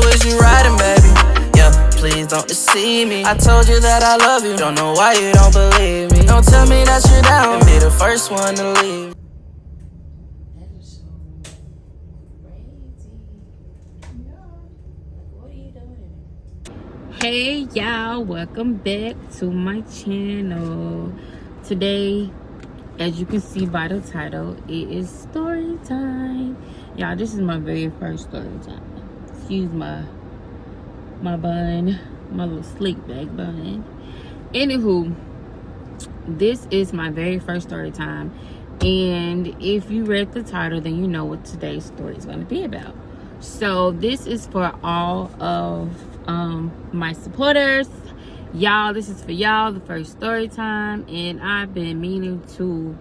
is you riding, baby? Yeah, please don't deceive me. I told you that I love you, don't know why you don't believe me. Don't tell me that you're down, and be the first one to leave. That is so crazy. What are you doing? Hey y'all, welcome back to my channel. Today, as you can see by the title, it is story time. Y'all, this is my very first story time. Excuse my bun, my little slick back bun. Anywho, this is my very first story time, and if you read the title, then you know what today's story is going to be about. So this is for all of my supporters. Y'all, this is for y'all, the first story time, and I've been meaning to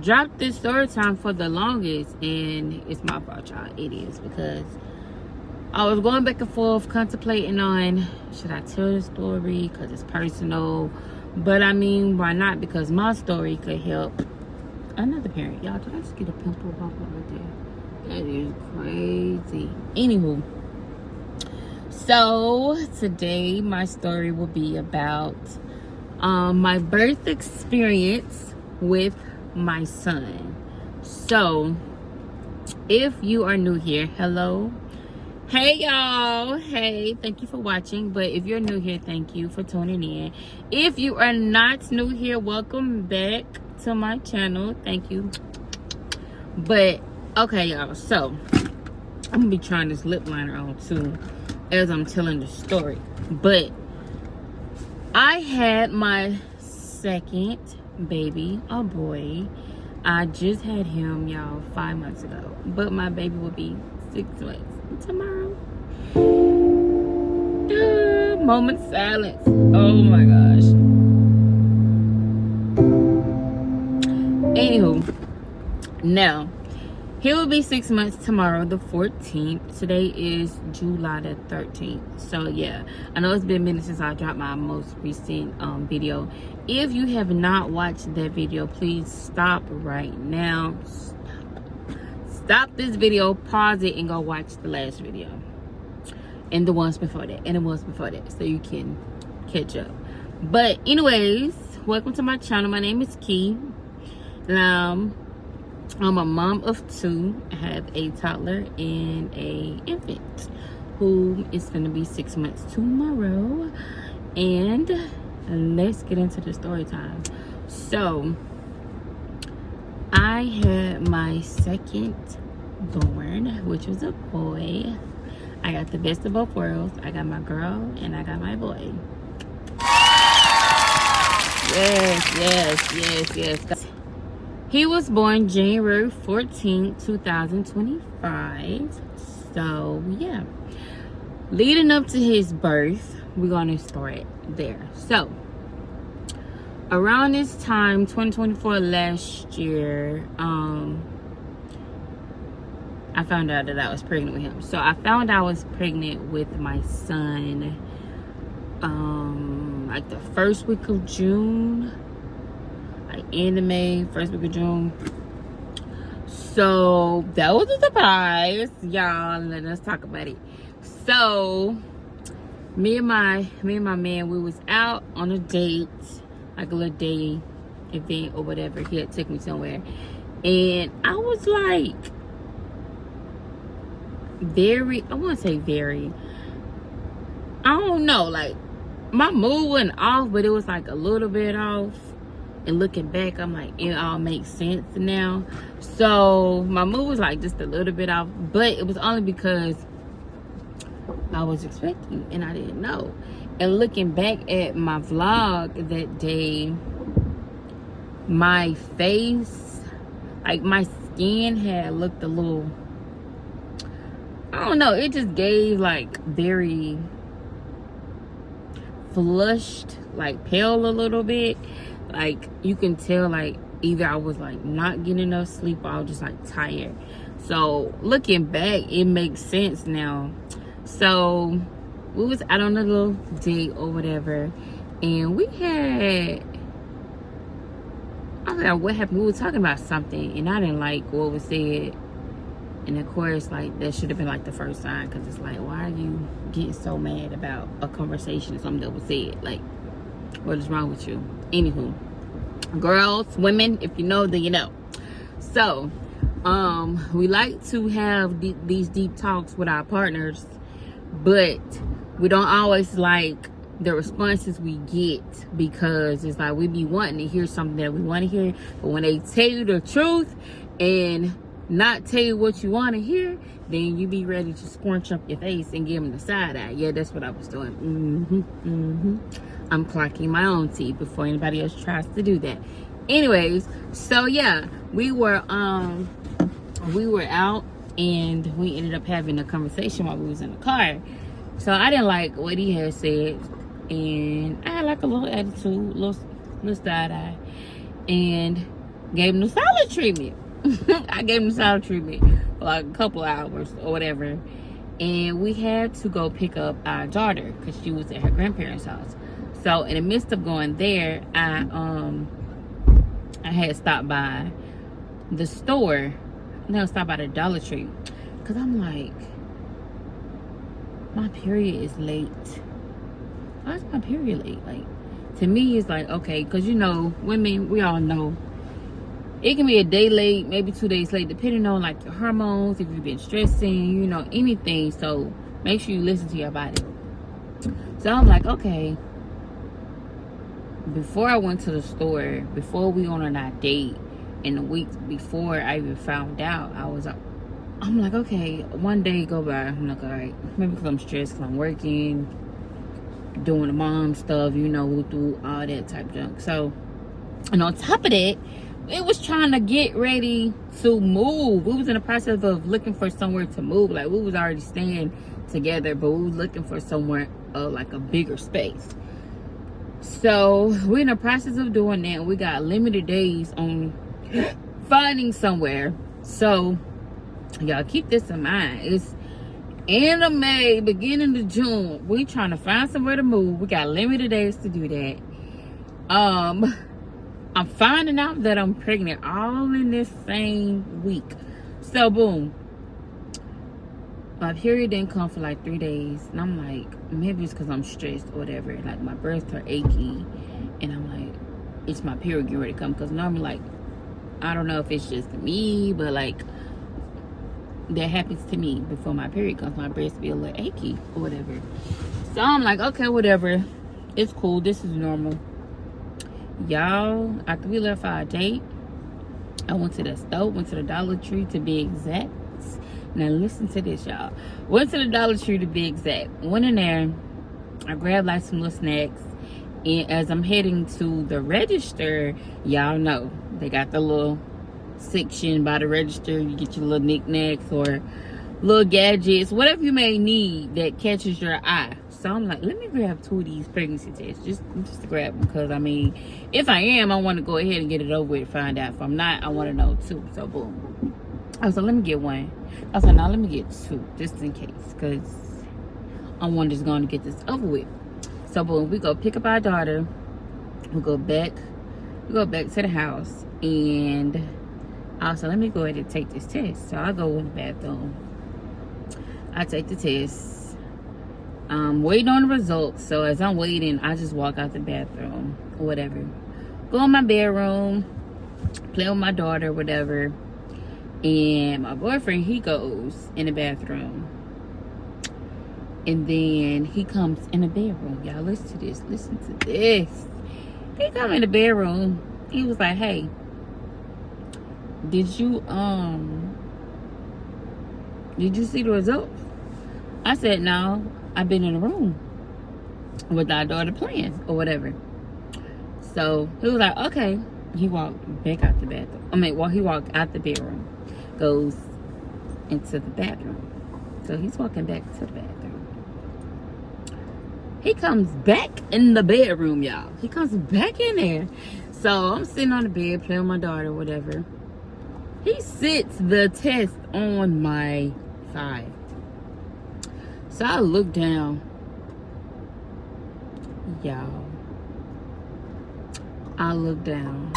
drop this story time for the longest, and it's my fault, y'all. It is, because I was going back and forth contemplating on, should I tell the story because it's personal? But I mean, why not? Because my story could help another parent. Y'all, did I just get a pimple pop up right there? That is crazy. Anywho, so today my story will be about my birth experience with my son. So if you are new here, hello. Hey y'all, hey, thank you for watching. But if you're new here, thank you for tuning in. If you are not new here, welcome back to my channel. Thank you. But okay, y'all, so I'm gonna be trying this lip liner on too as I'm telling the story. But I had my second baby, a boy. I just had him, y'all, 5 months ago, but my baby will be 6 months tomorrow. Moment of silence. Oh my gosh. Anywho, now he will be 6 months tomorrow, the 14th. Today is July the 13th. So yeah, I know it's been a minute since I dropped my most recent video. If you have not watched that video, please stop right now. Stop this video, pause it, and go watch the last video. And the ones before that, and the ones before that, so you can catch up. But anyways, welcome to my channel. My name is Key. I'm a mom of two. I have a toddler and a infant who is gonna be 6 months tomorrow. And let's get into the story time. So I had my second born, which was a boy. I got the best of both worlds. I got my girl and I got my boy. Yes. He was born January 14, 2025. So yeah, leading up to his birth, we're gonna start there. So around this time, 2024, last year, I found out that I was pregnant with him. So I found I was pregnant with my son like the first week of June, like end of May, first week of June. So that was a surprise, y'all. Let's talk about it. So me and my man, we was out on a date, like a little day event or whatever. He had taken me somewhere, and I was like very, I want to say very, I don't know, like my mood wasn't off, but it was like a little bit off. And looking back, I'm like, it all makes sense now. So my mood was like just a little bit off, but it was only because I was expecting and I didn't know. And looking back at my vlog that day, my face, like my skin had looked a little, I don't know, it just gave like very flushed, like pale a little bit. Like you can tell, like either I was like not getting enough sleep or I was just like tired. So looking back, it makes sense now. So we was out on a little date or whatever, and we had, I don't know what happened. We were talking about something and I didn't like what was said. And of course, like, that should have been like the first sign, because it's like, why are you getting so mad about a conversation or something that was said? Like, what is wrong with you? Anywho, girls, women, if you know, then you know. So we like to have these deep talks with our partners, but we don't always like the responses we get, because it's like we be wanting to hear something that we want to hear, but when they tell you the truth and not tell you what you want to hear, then you be ready to scrunch up your face and give them the side eye. Yeah, that's what I was doing. I'm clocking my own teeth before anybody else tries to do that. Anyways, so yeah, we were out, and we ended up having a conversation while we was in the car. So I didn't like what he had said, and I had like a little attitude, little side eye, and gave him the silent treatment. I gave him the silent treatment for like a couple hours or whatever, and we had to go pick up our daughter because she was at her grandparents' house. So in the midst of going there, I had stopped by the store. No, stopped by the Dollar Tree, because I'm like, my period is late. Why is my period late? Like, to me, it's like, okay, because you know, women, we all know it can be a day late, maybe 2 days late, depending on like your hormones, if you've been stressing, you know, anything. So make sure you listen to your body. So I'm like, okay, before I went to the store, before we went on our date, and the week before I even found out, I'm like, okay, one day go by, I'm like, all right, maybe because I'm stressed, because I'm working, doing the mom stuff, you know, do all that type of junk. So, and on top of that, it was trying to get ready to move. We was in the process of looking for somewhere to move. Like, we was already staying together, but we was looking for somewhere, like a bigger space. So we're in the process of doing that, and we got limited days on finding somewhere. So y'all keep this in mind. It's end of May, beginning of June. We trying to find somewhere to move. We got limited days to do that. I'm finding out that I'm pregnant all in this same week. So boom, my period didn't come for like 3 days, and I'm like, maybe it's because I'm stressed or whatever. Like, my breasts are achy, and I'm like, it's my period getting ready to come. Because normally, like, I don't know if it's just me, but like, that happens to me before my period comes. My breasts be a little achy or whatever. So I'm like, okay, whatever, it's cool, this is normal. Y'all, after we left our date, I went to the store, went to the Dollar Tree to be exact. Now listen to this, y'all. Went to the Dollar Tree to be exact. Went in there, I grabbed like some little snacks, and as I'm heading to the register, y'all know they got the little section by the register. You get your little knickknacks or little gadgets, whatever you may need that catches your eye. So I'm like, let me grab 2 of these pregnancy tests, just to grab them, because I mean, if I am, I want to go ahead and get it over with, find out. If I'm not, I want to know too. So boom, I was like, let me get one. I was like, no, let me get 2, just in case, because I'm one just going to get this over with. So boom, we go pick up our daughter, we go back to the house, and I was like, let me go ahead and take this test. So I go in the bathroom, I take the test, waiting on the results. So as I'm waiting, I just walk out the bathroom or whatever, go in my bedroom, play with my daughter, whatever. And my boyfriend, he goes in the bathroom, and then he comes in the bedroom. Y'all, listen to this. He come in the bedroom. He was like, hey, did you see the results? I said, no, I've been in the room with our daughter playing or whatever. So he was like, okay. He walked back out the bathroom. He walked out the bedroom, goes into the bathroom. So he's walking back to the bathroom. He comes back in the bedroom, y'all. He comes back in there. So I'm sitting on the bed playing with my daughter, whatever. He sits the test on my thigh. So I look down, y'all. I looked down.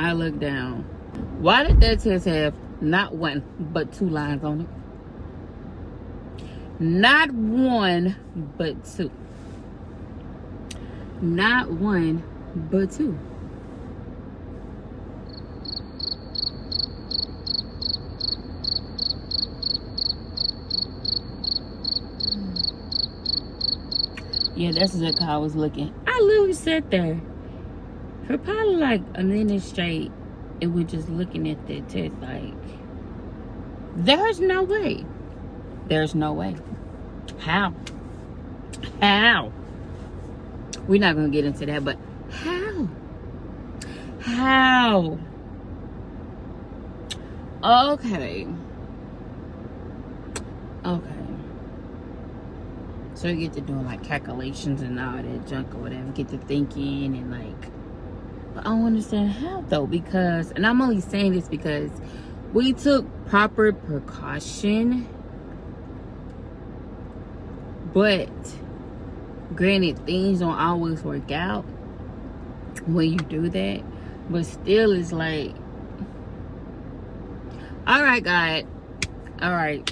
I look down. Why did that test have not one but 2 lines on it? Not one but 2. Not one but 2. Yeah, that's exactly how I was looking. I literally sat there for probably like a minute straight and was just looking at that test like, there's no way. There's no way. How? How? We're not going to get into that, but how? How? Okay. Okay. So you get to doing like calculations and all that junk or whatever. Get to thinking and like, but I don't understand how though, because, and I'm only saying this because we took proper precaution, but granted, things don't always work out when you do that, but still it's like, all right, God, all right,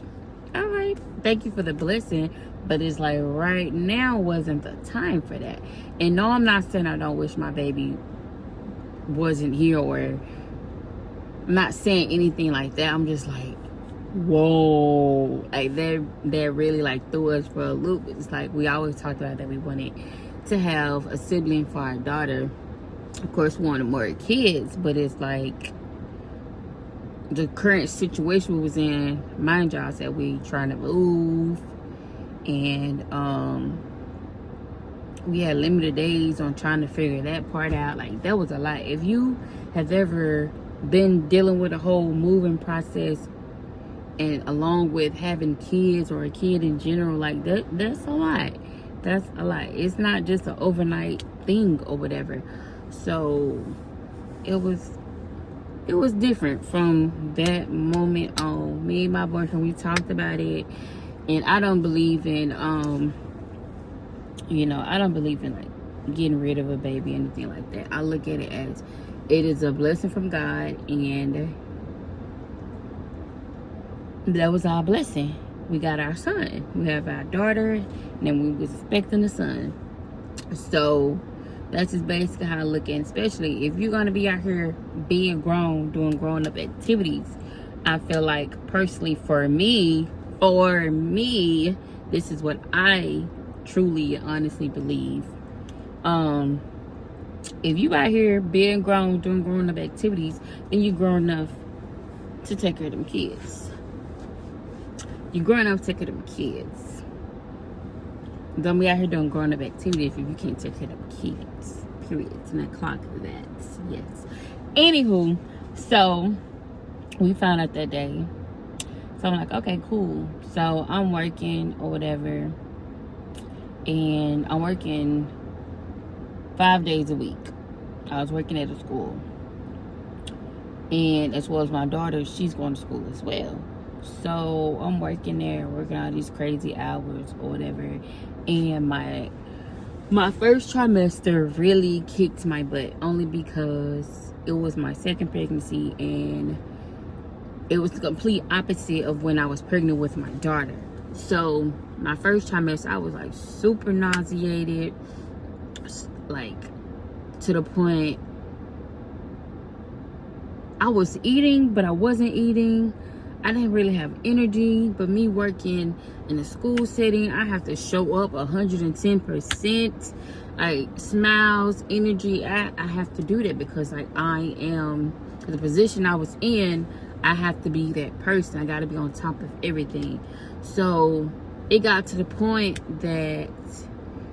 thank you for the blessing, but it's like right now wasn't the time for that. And no, I'm not saying I don't wish my baby wasn't here, or I'm not saying anything like that. I'm just like, whoa, like that really like threw us for a loop. It's like we always talked about that we wanted to have a sibling for our daughter. Of course, we wanted more kids, but it's like the current situation we was in. Mind y'all, said we trying to move, and we had limited days on trying to figure that part out. Like that was a lot. If you have ever been dealing with a whole moving process, and along with having kids or a kid in general, like that's a lot. That's a lot. It's not just an overnight thing or whatever. So it was different from that moment on. Me and my boyfriend, we talked about it, and I don't believe in I don't believe in like getting rid of a baby or anything like that. I look at it as it is a blessing from God, and that was our blessing. We got our son. We have our daughter, and then we was expecting a son. So that's just basically how I look at it. Especially if you're gonna be out here being grown, doing grown up activities. I feel like personally for me, this is what I truly honestly believe. If you out here being grown, doing grown up activities, then you're grown enough to take care of them kids. You're growing up to take care of them kids. Don't be out here doing grown up activities if you can't take care of them kids. Period. And I clock that. Yes. Anywho, so we found out that day. So I'm like, okay, cool. So I'm working or whatever. And I'm working 5 days a week. I was working at a school. And as well as my daughter, she's going to school as well. So I'm working there, working all these crazy hours or whatever. And my first trimester really kicked my butt, only because it was my second pregnancy, and it was the complete opposite of when I was pregnant with my daughter. So my first trimester, I was like super nauseated, like to the point I was eating, but I wasn't eating. I didn't really have energy, but me working in a school setting, I have to show up 110%, like smiles, energy. I have to do that because like I am, the position I was in, I have to be that person. I got to be on top of everything. So it got to the point that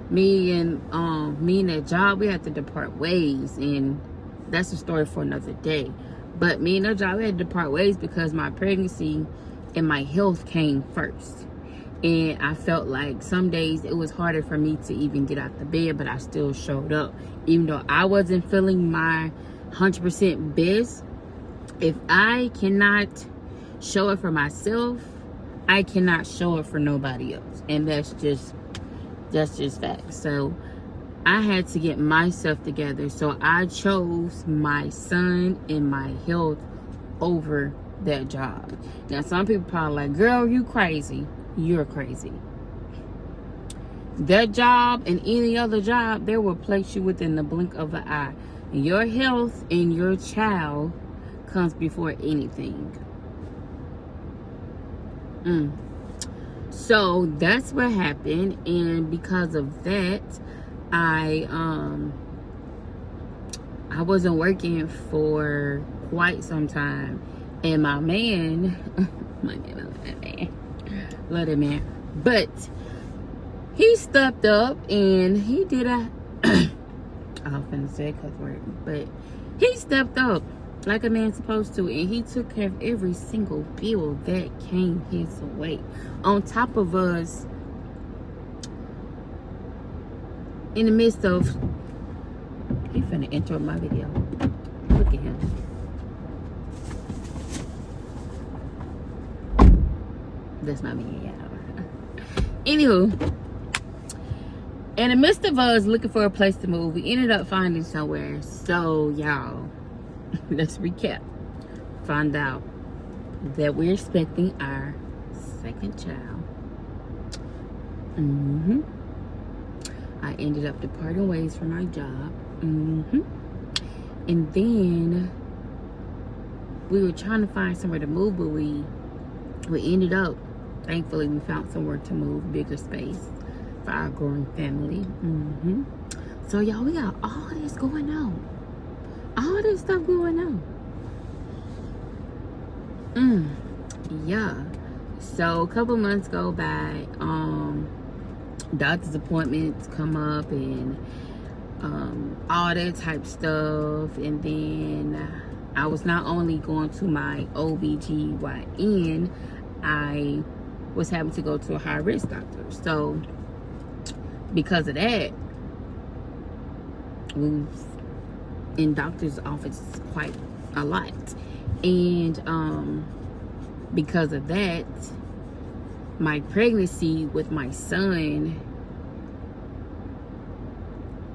me and that job, we had to depart ways, and that's a story for another day. But me and that job, we had to depart ways because my pregnancy and my health came first. And I felt like some days it was harder for me to even get out the bed, but I still showed up. Even though I wasn't feeling my 100% best, if I cannot show it for myself, I cannot show it for nobody else. And that's just fact. So I had to get myself together. So I chose my son and my health over that job. Now, some people probably like, girl, you crazy. You're crazy. That job and any other job, they will place you within the blink of an eye. Your health and your child comes before anything. So that's what happened, and because of that, I wasn't working for quite some time, and my man, love that man, but he stepped up and he did a I was gonna say cuss word, but he stepped up like a man's supposed to, and he took care of every single bill that came his way. On top of us, in the midst of, he finna intro my video. Look at him. That's not me, y'all. Anywho, in the midst of us looking for a place to move, we ended up finding somewhere. So, y'all, let's recap. Found out that we're expecting our second child. I ended up departing ways from my job. And then we were trying to find somewhere to move, but we ended up, thankfully, we found somewhere to move, bigger space for our growing family. So, y'all, we got all this going on. All this stuff going on. Yeah. So a couple months go by, doctor's appointments come up and all that type stuff, and then I was not only going to my OBGYN, I was having to go to a high risk doctor. So because of that, we was in doctor's office quite a lot, and because of that, my pregnancy with my son,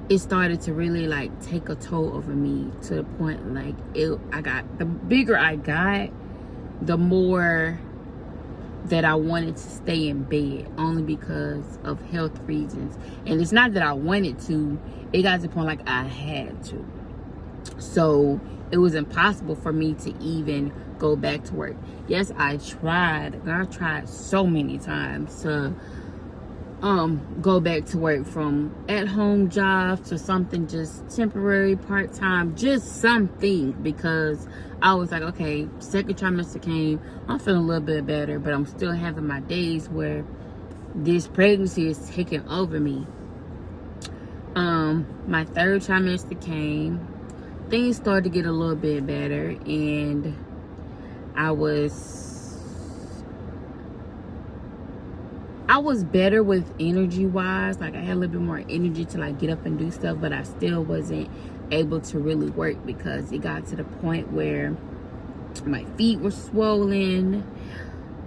it started to really like take a toll over me, to the point like the bigger I got, the more that I wanted to stay in bed, only because of health reasons. And it's not that I wanted to, it got to the point like I had to. So it was impossible for me to even go back to work. Yes, I tried so many times to go back to work, from at-home jobs to something just temporary, part-time, just something, because I was like, okay, second trimester came, I'm feeling a little bit better, but I'm still having my days where this pregnancy is taking over me. My third trimester came, things started to get a little bit better, and I was better with energy wise. Like, I had a little bit more energy to like get up and do stuff, but I still wasn't able to really work, because it got to the point where my feet were swollen.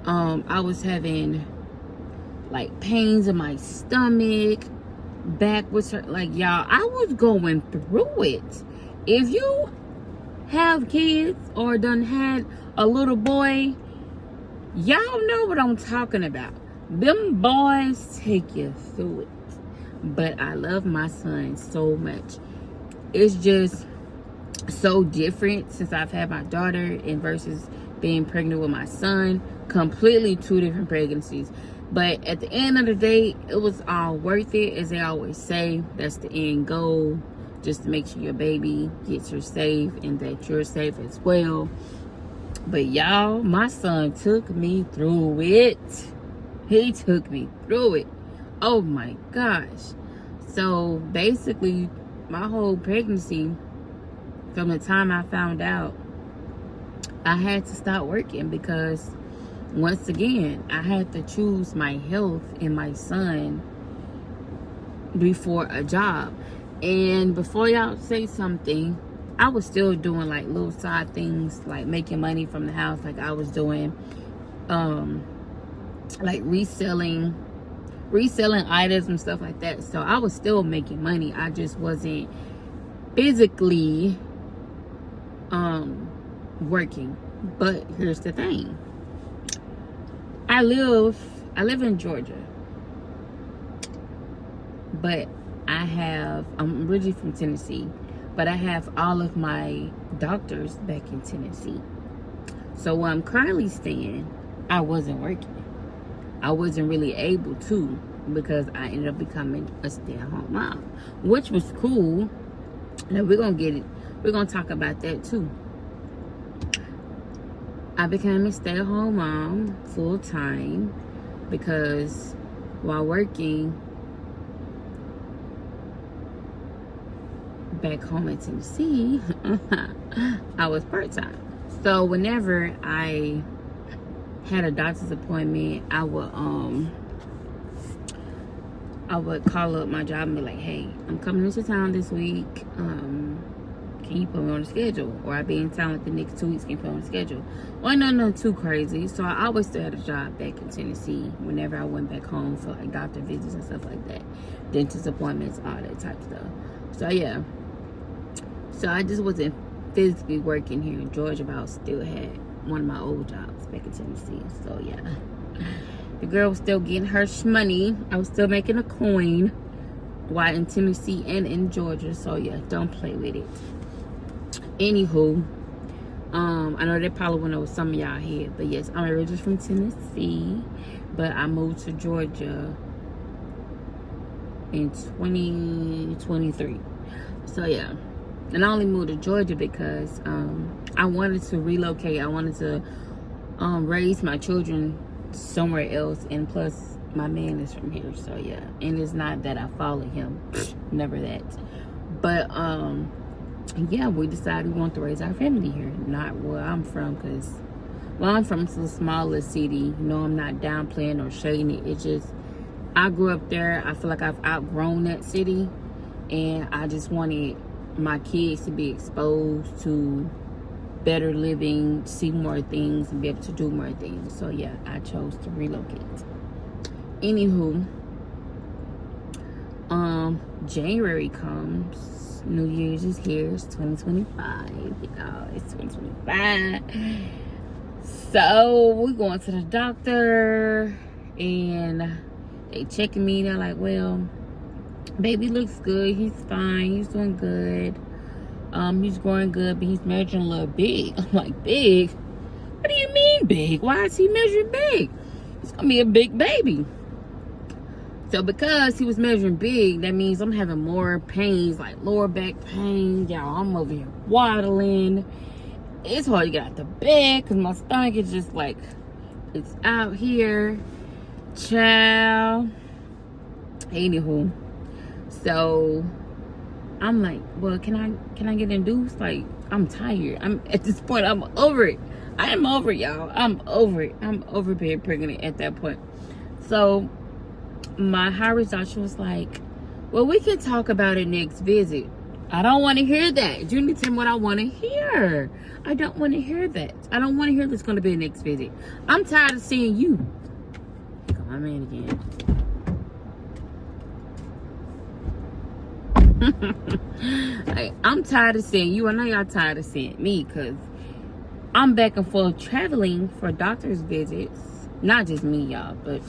I was having like pains in my stomach, back was hurt. Like, y'all, I was going through it. If you have kids or done had a little boy, y'all know what I'm talking about. Them boys take you through it. But I love my son so much. It's just so different since I've had my daughter and versus being pregnant with my son. Completely two different pregnancies. But at the end of the day, it was all worth it. As they always say, that's the end goal. Just to make sure your baby gets her safe and that you're safe as well. But y'all, my son took me through it. He took me through it. Oh my gosh. So basically, my whole pregnancy, from the time I found out, I had to stop working, because once again, I had to choose my health and my son before a job. And before y'all say something, I was still doing like little side things, like making money from the house. Like, I was doing like reselling reselling items and stuff like that. So I was still making money. I just wasn't physically working. But here's the thing. I live in Georgia. But I'm originally from Tennessee, but I have all of my doctors back in Tennessee. So where I'm currently staying, I wasn't working. I wasn't really able to, because I ended up becoming a stay-at-home mom, which was cool. Now we're gonna talk about that too. I became a stay-at-home mom full time because while working back home in Tennessee, I was part-time. So whenever I had a doctor's appointment, I would call up my job and be like, hey, I'm coming into town this week. Can you put me on the schedule? Or I'll be in town like the next 2 weeks, can you put me on the schedule? Well, nothing too crazy. So I always still had a job back in Tennessee whenever I went back home for like doctor visits and stuff like that. Dentist appointments, all that type of stuff. So yeah. So I just wasn't physically working here in Georgia, but I still had one of my old jobs back in Tennessee. So yeah. The girl was still getting her money. I was still making a coin while in Tennessee and in Georgia. So yeah, don't play with it. Anywho, I know that probably went over some of y'all head, but yes, I'm originally from Tennessee, but I moved to Georgia in 2023. So yeah, and I only moved to Georgia because I wanted to relocate. I wanted to raise my children somewhere else, and plus my man is from here. So yeah, and it's not that I follow him, never that, but yeah, we decided we want to raise our family here, not where I'm from, because I'm from some smaller city. No, I'm not downplaying or shading it. It's just I grew up there. I feel like I've outgrown that city, and I just wanted my kids to be exposed to better living, see more things, and be able to do more things. So yeah, I chose to relocate. Anywho, January comes. New Year's is here. It's 2025. Y'all, it's 2025. So we're going to the doctor, and they checking me. They're like, well, baby looks good. He's fine. He's doing good. He's growing good, but he's measuring a little big. I'm like, big? What do you mean big? Why is he measuring big? It's gonna be a big baby. So because he was measuring big, that means I'm having more pains, like lower back pain. Y'all, I'm over here waddling. It's hard to get out the bed because my stomach is just like, it's out here. Child. Anywho. So I'm like, well, can I get induced? Like, I'm tired. I'm at this point, I'm over it. I am over it, y'all. I'm over it. I'm over being pregnant at that point. So my high-risk doctor was like, well, we can talk about it next visit. I don't want to hear that. You need to tell me what I want to hear. I don't want to hear that. I don't want to hear that's going to be a next visit. I'm tired of seeing you. Here come my man again. Like, I'm tired of seeing you. I know y'all tired of seeing me, because I'm back and forth traveling for doctor's visits. Not just me, y'all, but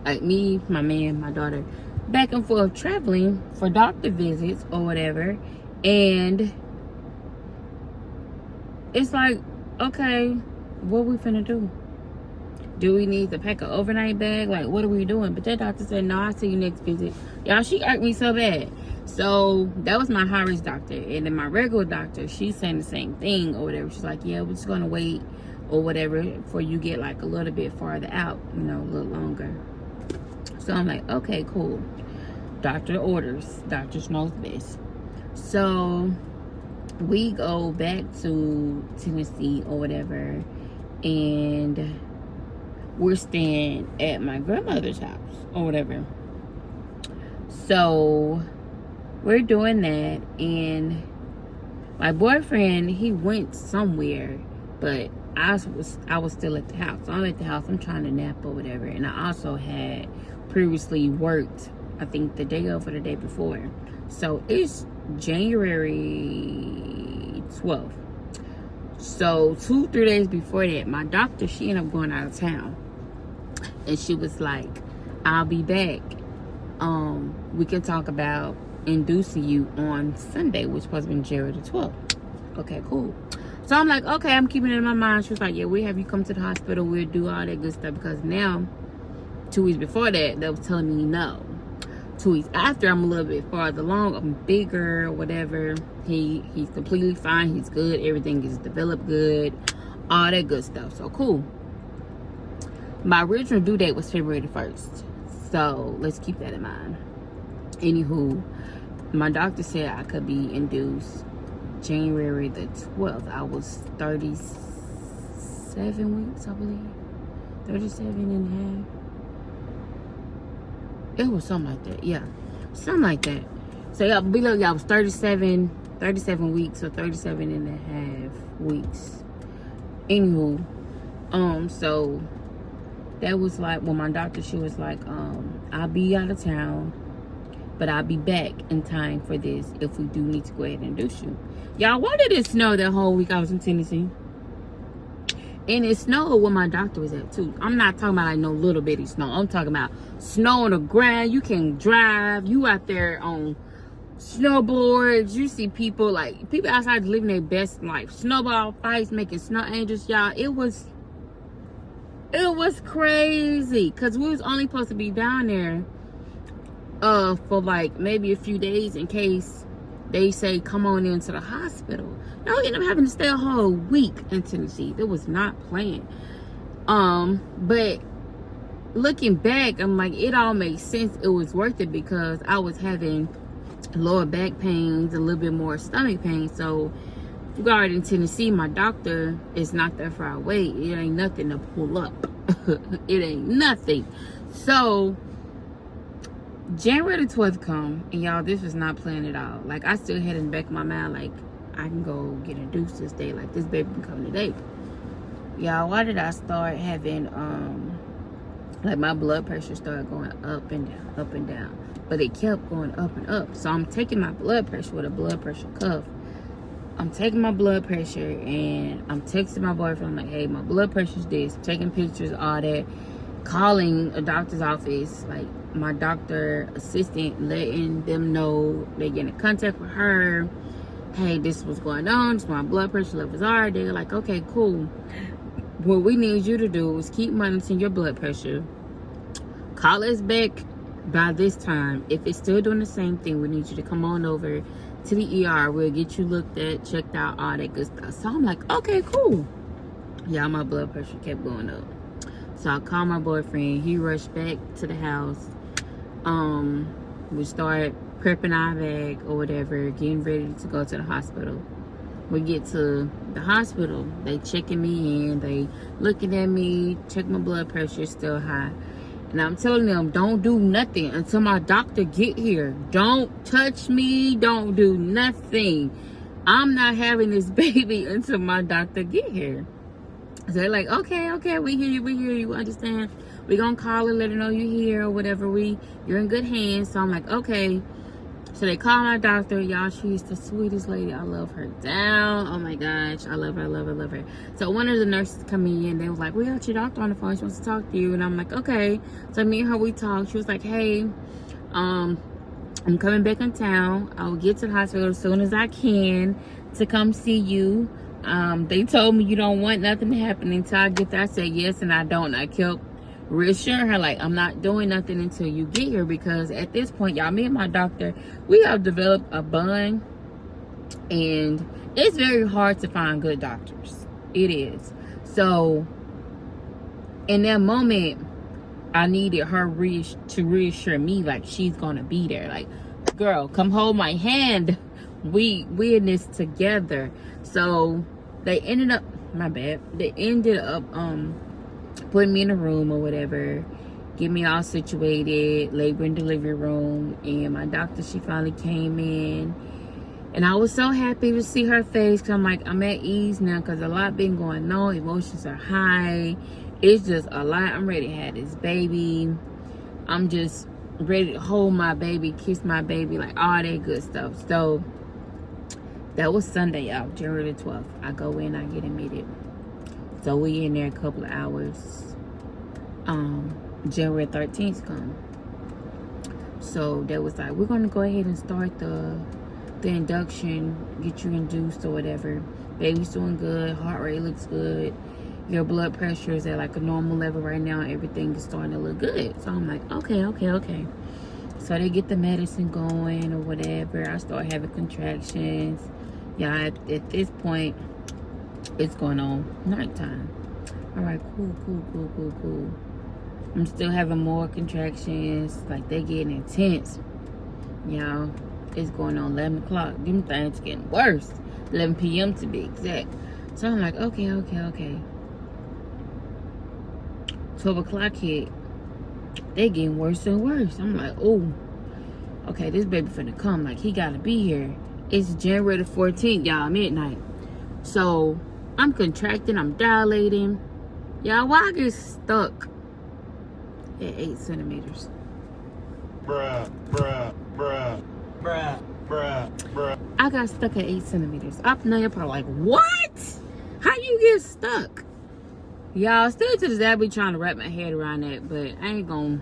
like me, my man, my daughter, back and forth traveling for doctor visits or whatever. And it's like, okay, what we finna do? Do we need to pack an overnight bag? Like, what are we doing? But that doctor said, no, I'll see you next visit. Y'all, she irked me so bad. So that was my high-risk doctor. And then my regular doctor, she's saying the same thing or whatever. She's like, yeah, we're just gonna wait or whatever for you get like a little bit farther out, you know, a little longer. So I'm like, okay, cool. Doctor orders. Doctor knows best. So we go back to Tennessee or whatever, and we're staying at my grandmother's house or whatever. So we're doing that, and my boyfriend, he went somewhere, but I was still at the house. So I'm at the house. I'm trying to nap or whatever. And I also had previously worked, I think the day of or the day before. So it's January 12th. So 2-3 days before that, my doctor, she ended up going out of town. And she was like, I'll be back. We can talk about inducing you on Sunday, which was been January the 12th. Okay, cool. So I'm like, okay, I'm keeping it in my mind. She was like, yeah, we'll have you come to the hospital. We'll do all that good stuff. Because now, 2 weeks before that, they was telling me no. 2 weeks after, I'm a little bit farther along. I'm bigger, whatever. He's completely fine. He's good. Everything is developed good. All that good stuff. So cool. My original due date was February the 1st. So let's keep that in mind. Anywho, my doctor said I could be induced January the 12th. I was 37 weeks, I believe. 37 and a half. It was something like that. Yeah. Something like that. So yeah, below y'all was 37 weeks or 37 and a half weeks. Anywho, so that was like when my doctor, she was like, I'll be out of town, but I'll be back in time for this if we do need to go ahead and induce you. Y'all, why did it snow that whole week I was in Tennessee? And it snowed where my doctor was at too. I'm not talking about like no little bitty snow. I'm talking about snow on the ground. You can drive. You out there on snowboards. You see people outside living their best life. Snowball fights, making snow angels, y'all. It was crazy. Cause we was only supposed to be down there for like maybe a few days in case they say come on into the hospital. No, we ended up having to stay a whole week in Tennessee. That was not planned. But looking back, I'm like, it all makes sense. It was worth it because I was having lower back pains, a little bit more stomach pain. So regarding Tennessee, my doctor is not that far away. It ain't nothing to pull up. It ain't nothing. So January the 12th come, and y'all, this was not planned at all. Like, I still had in the back of my mind, like, I can go get induced this day. Like, this baby can come today. Y'all, why did I start having, like, my blood pressure started going up and down, up and down. But it kept going up and up. So I'm taking my blood pressure with a blood pressure cuff. I'm taking my blood pressure, and I'm texting my boyfriend. I'm like, hey, my blood pressure's this. Taking pictures, all that. Calling a doctor's office, like, my doctor assistant, letting them know they get in contact with her. Hey, this is what's going on. This is my blood pressure levels are. They're like, okay, cool. What we need you to do is keep monitoring your blood pressure. Call us back by this time. If it's still doing the same thing, we need you to come on over to the ER. We'll get you looked at, checked out, all that good stuff. So I'm like, okay, cool. Yeah, my blood pressure kept going up. So I called my boyfriend. He rushed back to the house. We started prepping our bag or whatever, getting ready to go to the hospital. We get to the hospital. They checking me in. They looking at me, check my blood pressure, still high. And I'm telling them, don't do nothing until my doctor get here. Don't touch me. Don't do nothing. I'm not having this baby until my doctor get here. So they're like, okay, we hear you, we understand. We're gonna call her, let her know you're here or whatever. You're in good hands. So I'm like, okay. So they call my doctor. Y'all, she's the sweetest lady. I love her down. Oh my gosh, I love her. So one of the nurses coming in, they was like, we got your doctor on the phone. She wants to talk to you. And I'm like, okay. So me and her, we talked. She was like, hey, I'm coming back in town. I will get to the hospital as soon as I can to come see you. They told me you don't want nothing to happen until I get there. I said yes, and I don't. I kept reassuring her, like, I'm not doing nothing until you get here, because at this point, y'all, me and my doctor, we have developed a bond, and it's very hard to find good doctors. It is. So in that moment, I needed her to reassure me, like, she's gonna be there. Like, girl, come hold my hand. We in this together. So they ended up, putting me in a room or whatever, get me all situated, labor and delivery room. And my doctor, she finally came in, And I was so happy to see her face, because I'm like, I'm at ease now, because a lot been going on. Emotions are high. It's just a lot. I'm ready to have this baby. I'm just ready to hold my baby, kiss my baby, like all that good stuff. So that was Sunday, y'all, January the 12th. I go in, I get admitted. So we in there a couple of hours. January 13th come. So they was like, we're gonna go ahead and start the induction, get you induced or whatever. Baby's doing good, heart rate looks good, your blood pressure is at like a normal level right now, everything is starting to look good. So I'm like, okay. So they get the medicine going or whatever. I start having contractions. Yeah, at this point, it's going on nighttime. All right, cool. I'm still having more contractions. Like, they getting intense. Y'all, it's going on 11 o'clock. Them things getting worse. 11 p.m. to be exact. So I'm like, okay. 12 o'clock hit. They getting worse and worse. I'm like, oh, okay, this baby finna come. Like, he gotta be here. It's January the 14th, y'all, midnight. So I'm contracting, I'm dilating. Y'all, why I get stuck at 8 centimeters? Bruh. I got stuck at 8 centimeters. Up now, you're probably like, what? How you get stuck? Y'all, still to this day, I be trying to wrap my head around that, but I ain't gonna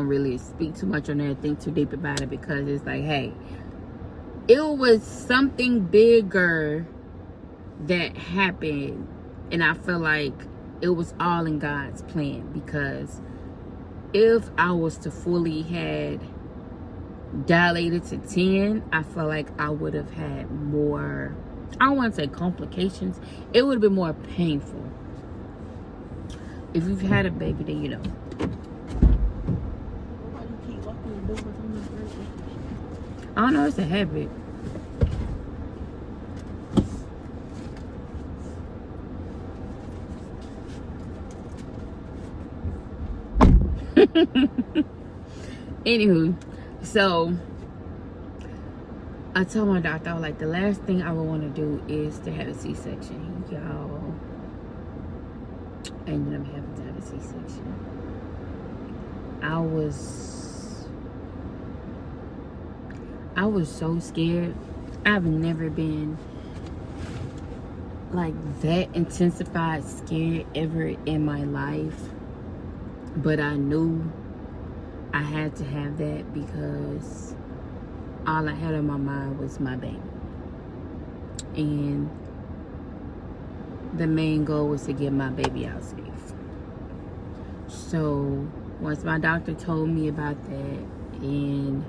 really speak too much on that, think too deep about it, because it's like, hey, it was something bigger that happened, and I feel like it was all in God's plan, because if I was to fully had dilated to 10, I feel like I would have had more, I don't want to say complications, it would have been more painful. If you've had a baby, then you know. I don't know, it's a habit. Anywho, so I told my doctor, I was like, the last thing I would want to do is to have a C-section. Y'all, I ended up having to have a C-section. I was so scared. I've never been like that intensified scared ever in my life. But I knew I had to have that, because all I had on my mind was my baby. And the main goal was to get my baby out safe. So once my doctor told me about that, and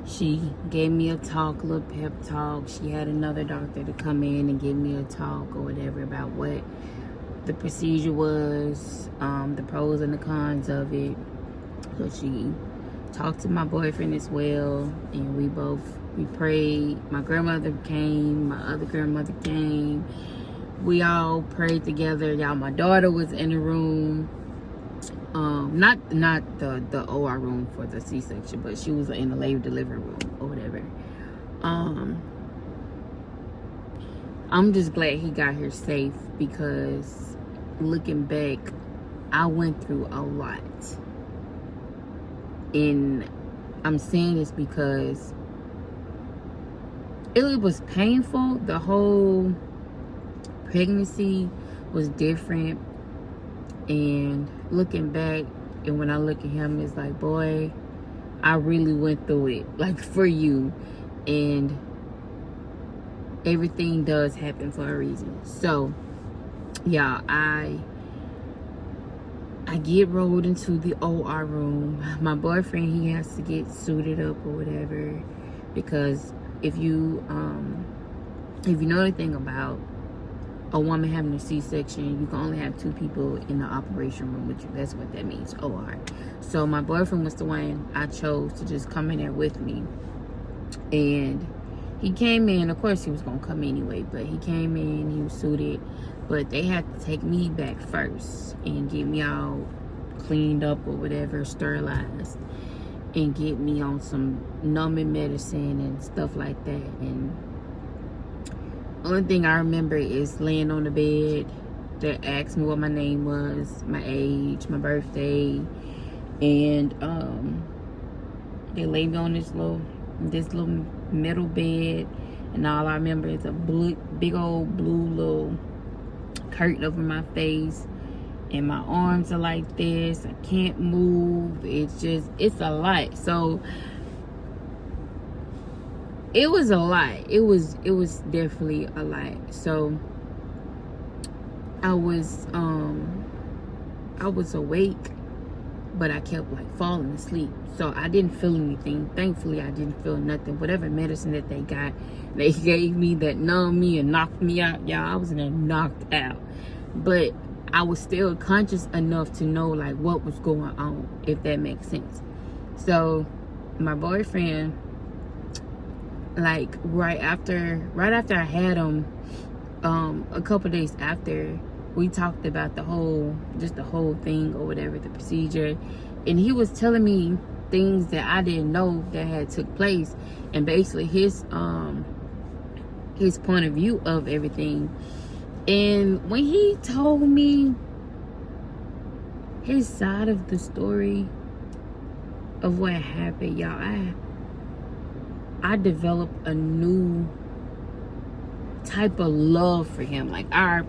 she gave me a talk, a little pep talk. She had another doctor to come in and give me a talk or whatever about what the procedure was, the pros and the cons of it. So she talked to my boyfriend as well, and we prayed. My grandmother came, my other grandmother came. We all prayed together. Y'all, my daughter was in the room. Not the OR room for the C-section, but she was in the labor delivery room or whatever. I'm just glad he got here safe, because looking back, I went through a lot. And I'm saying this because it was painful. The whole pregnancy was different. And looking back, and when I look at him, it's like, boy, I really went through it, like, for you. And everything does happen for a reason. So, y'all, I get rolled into the OR room. My boyfriend, he has to get suited up or whatever, because if you know anything about a woman having a C-section, you can only have 2 people in the operation room with you. That's what that means, OR. So my boyfriend was the one I chose to just come in there with me. And he came in, of course he was gonna come anyway, but he came in, he was suited, but they had to take me back first and get me all cleaned up or whatever, sterilized. and get me on some numbing medicine and stuff like that. And only thing I remember is laying on the bed. They asked me what my name was, my age, my birthday, and they laid me on this little metal bed, and all I remember is a big old blue little curtain over my face, and my arms are like this. I can't move. It's a lot. So it was a lot. It was definitely a lot. So I was awake, but I kept like falling asleep. So I didn't feel anything. Thankfully, I didn't feel nothing. Whatever medicine that they gave me that numbed me and knocked me out, y'all, I was in there knocked out. But I was still conscious enough to know like what was going on, if that makes sense. So my boyfriend, like right after I had him, a couple days after, we talked about the whole thing or whatever, the procedure, and he was telling me things that I didn't know that had took place, and basically his point of view of everything. And when he told me his side of the story of what happened, y'all, I developed a new type of love for him. Like our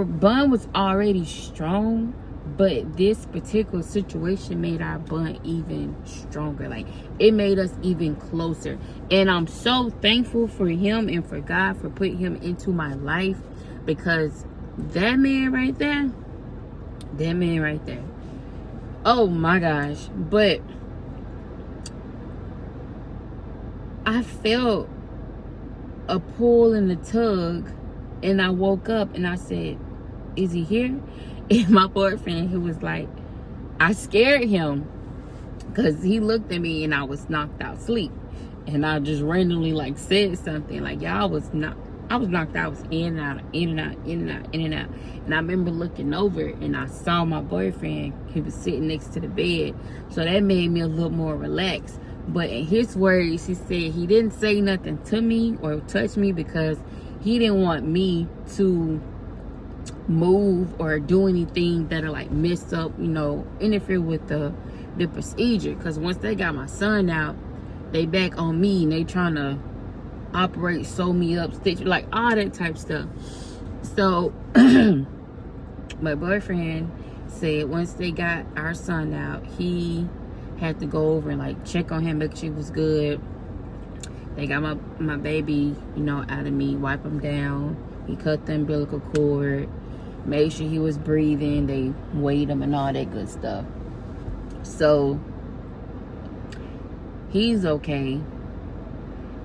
bond was already strong, but this particular situation made our bond even stronger. Like it made us even closer. And I'm so thankful for him and for God for putting him into my life, because that man right there, oh my gosh. But I felt a pull in the tug, and I woke up and I said, is he here? And my boyfriend, he was like, I scared him because he looked at me and I was knocked out asleep, and I just randomly like said something like, I was knocked out. I was in and out. And I remember looking over and I saw my boyfriend. He was sitting next to the bed, so that made me a little more relaxed. But in his words, he said he didn't say nothing to me or touch me because he didn't want me to move or do anything that'll like mess up, interfere with the procedure. Because once they got my son out, they back on me and they trying to operate, sew me up, stitch, like all that type stuff. So my boyfriend said once they got our son out, he had to go over and like check on him, make sure he was good. They got my baby, out of me, wipe him down. He cut the umbilical cord, made sure he was breathing. They weighed him and all that good stuff. So he's okay.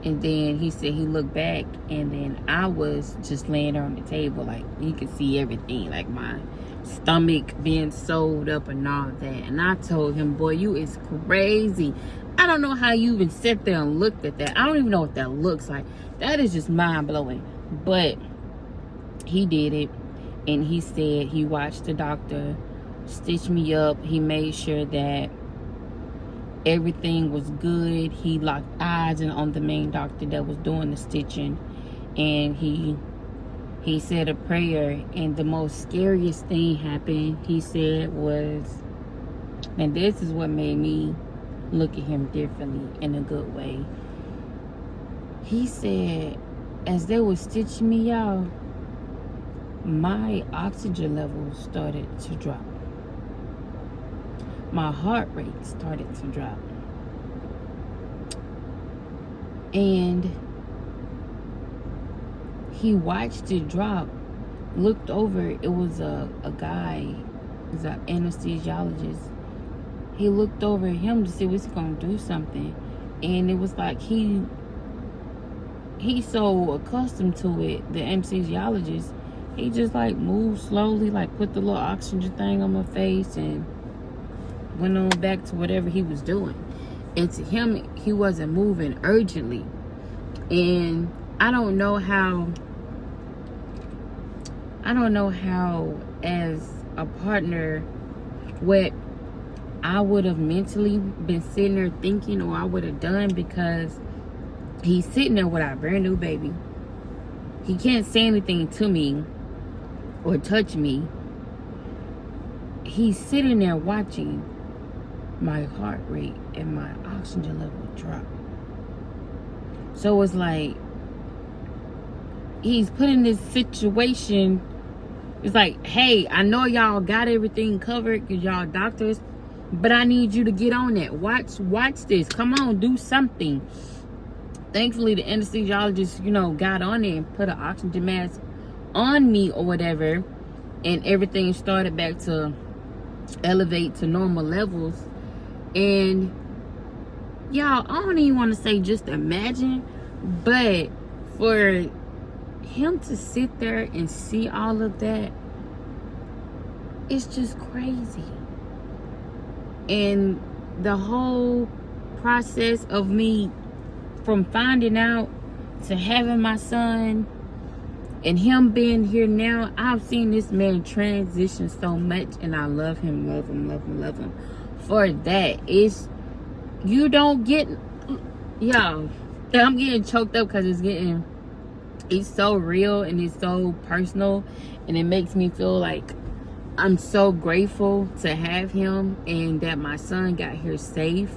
And then he said he looked back, and then I was just laying there on the table, like you could see everything, like my stomach being sewed up and all that. And I told him, boy, you is crazy. I don't know how you even sat there and looked at that. I don't even know what that looks like. That is just mind-blowing. But he did it, and he said he watched the doctor stitch me up. He made sure that everything was good. He locked eyes on the main doctor that was doing the stitching, and he said a prayer. And the most scariest thing happened, he said, was, and this is what made me look at him differently in a good way. He said, as they were stitching me, y'all, my oxygen levels started to drop. My heart rate started to drop. And he watched it drop, looked over. It was a guy, it was an anesthesiologist. He looked over at him to see what's going to do something. And it was like he's so accustomed to it, the anesthesiologist, he just like moved slowly, like put the little oxygen thing on my face and went on back to whatever he was doing. And to him, he wasn't moving urgently. And I don't know how as a partner, what I would have mentally been sitting there thinking, or I would have done, because he's sitting there with our brand new baby. He can't say anything to me or touch me. He's sitting there watching my heart rate and my oxygen level drop. So it's like he's put in this situation. It's like, hey, I know y'all got everything covered because y'all doctors, but I need you to get on that. Watch this. Come on, do something. Thankfully, the anesthesiologist, got on there and put an oxygen mask on me or whatever, and everything started back to elevate to normal levels. And y'all, I don't even want to say just imagine, but for him to sit there and see all of that, it's just crazy. And the whole process of me from finding out to having my son and him being here now, I've seen this man transition so much, and I love him. For that, you don't get, y'all, I'm getting choked up because it's so real and it's so personal, and it makes me feel like I'm so grateful to have him, and that my son got here safe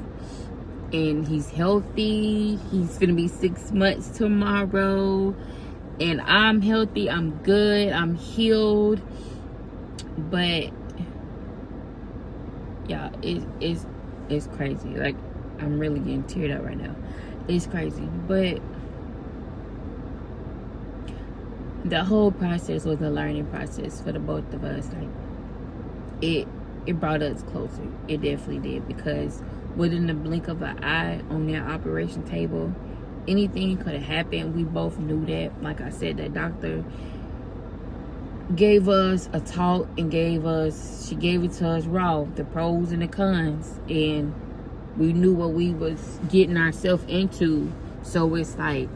and he's healthy. He's gonna be 6 months tomorrow, and I'm healthy, I'm good, I'm healed. But yeah, it's crazy. Like, I'm really getting teared up right now. It's crazy. But the whole process was a learning process for the both of us. Like, it brought us closer. It definitely did, because within the blink of an eye on that operation table, anything could have happened. We both knew that. Like I said, the doctor gave us a talk and she gave it to us raw, the pros and the cons, and we knew what we was getting ourselves into. So it's like,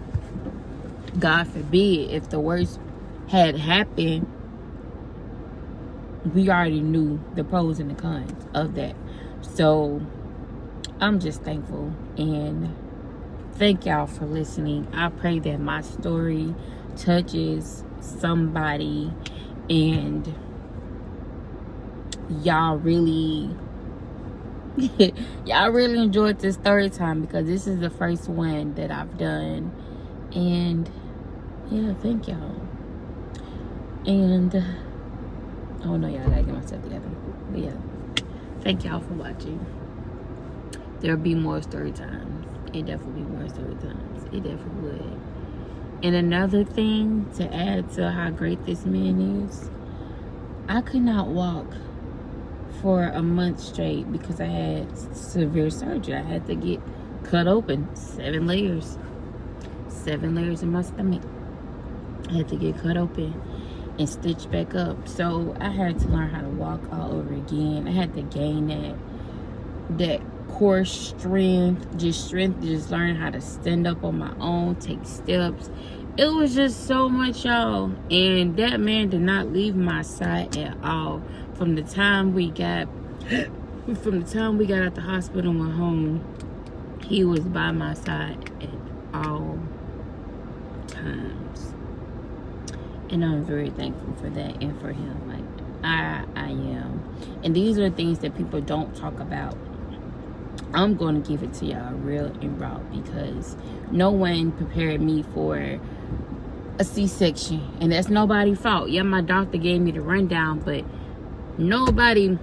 God forbid, if the worst had happened, we already knew the pros and the cons of that. So I'm just thankful, and thank y'all for listening. I pray that my story touches somebody, and y'all really enjoyed this story time, because this is the first one that I've done. And yeah, thank y'all. And oh no, y'all, gotta get myself together. But yeah, thank y'all for watching. There'll be more story times. It definitely be more story times. It definitely would. And another thing to add to how great this man is, I could not walk for a month straight because I had severe surgery. I had to get cut open, 7 layers in my stomach. I had to get cut open and stitched back up. So I had to learn how to walk all over again. I had to gain that core strength, just learn how to stand up on my own, take steps. It was just so much, y'all. And that man did not leave my side at all. From the time we got out the hospital and went home, he was by my side at all times. And I'm very thankful for that, and for him. Like, I am. And these are the things that people don't talk about. I'm going to give it to y'all real and raw, because no one prepared me for a C-section, and that's nobody's fault. Yeah, my doctor gave me the rundown, but nobody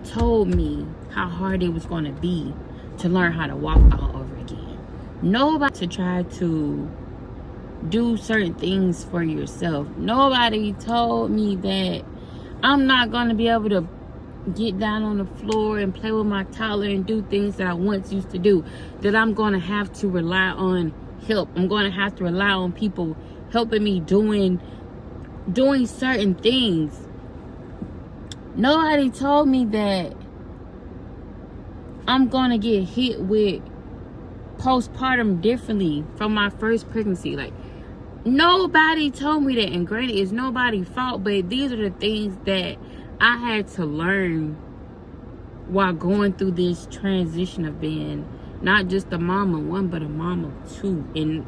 told me how hard it was going to be to learn how to walk all over again. Nobody to try to do certain things for yourself. Nobody told me that I'm not going to be able to get down on the floor and play with my toddler and do things that I once used to do. That I'm going to have to rely on help. I'm going to have to rely on people helping me doing certain things. Nobody told me that I'm going to get hit with postpartum differently from my first pregnancy. Like, nobody told me that. And granted, it's nobody's fault, but these are the things that I had to learn while going through this transition of being not just a mom of one, but a mom of two, and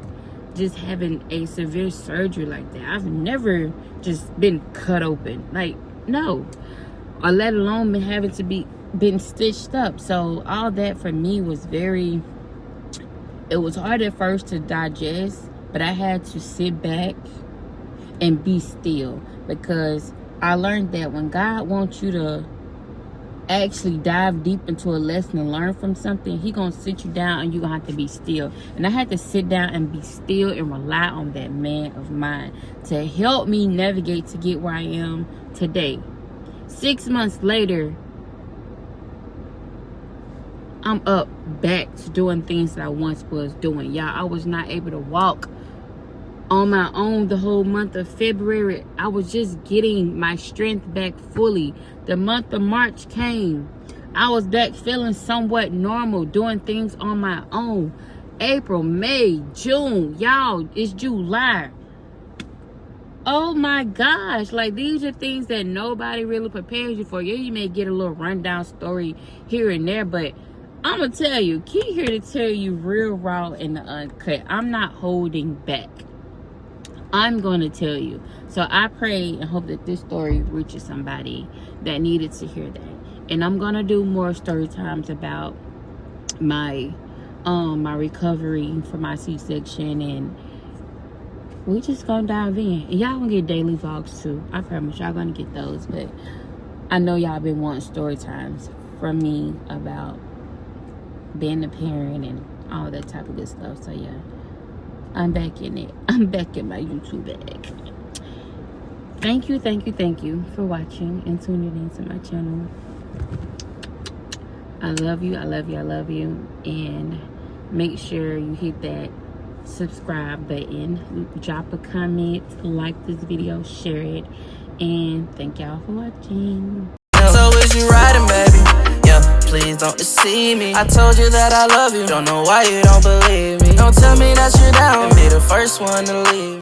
just having a severe surgery like that. I've never just been cut open, like, no, or let alone been having to been stitched up. So all that for me was it was hard at first to digest, but I had to sit back and be still, because I learned that when God wants you to actually dive deep into a lesson and learn from something, he gonna sit you down and you gonna have to be still. And I had to sit down and be still and rely on that man of mine to help me navigate to get where I am today. 6 months later, I'm up back to doing things that I once was doing. Y'all, I was not able to walk on my own the whole month of February. I was just getting my strength back fully. The month of March came. I was back feeling somewhat normal, doing things on my own. April, May, June, y'all, it's July. Oh my gosh, like, these are things that nobody really prepares you for. Yeah, you may get a little rundown story here and there, but I'm gonna tell you, Key here to tell you real raw and the uncut. I'm not holding back. I'm going to tell you. So I pray and hope that this story reaches somebody that needed to hear that. And I'm going to do more story times about my recovery from my C-section, and we just going to dive in. And y'all going to get daily vlogs too. I promise y'all going to get those. But I know y'all been wanting story times from me about being a parent and all that type of good stuff. So yeah, I'm back in it. I'm back in my YouTube bag. Thank you for watching and tuning into my channel. I love you. And make sure you hit that subscribe button, drop a comment, like this video, share it, and thank y'all for watching. So is you riding, baby? Yeah, please don't deceive me. I told you that I love you. Don't know why you don't believe me. Don't tell me that you're down and be the first one to leave.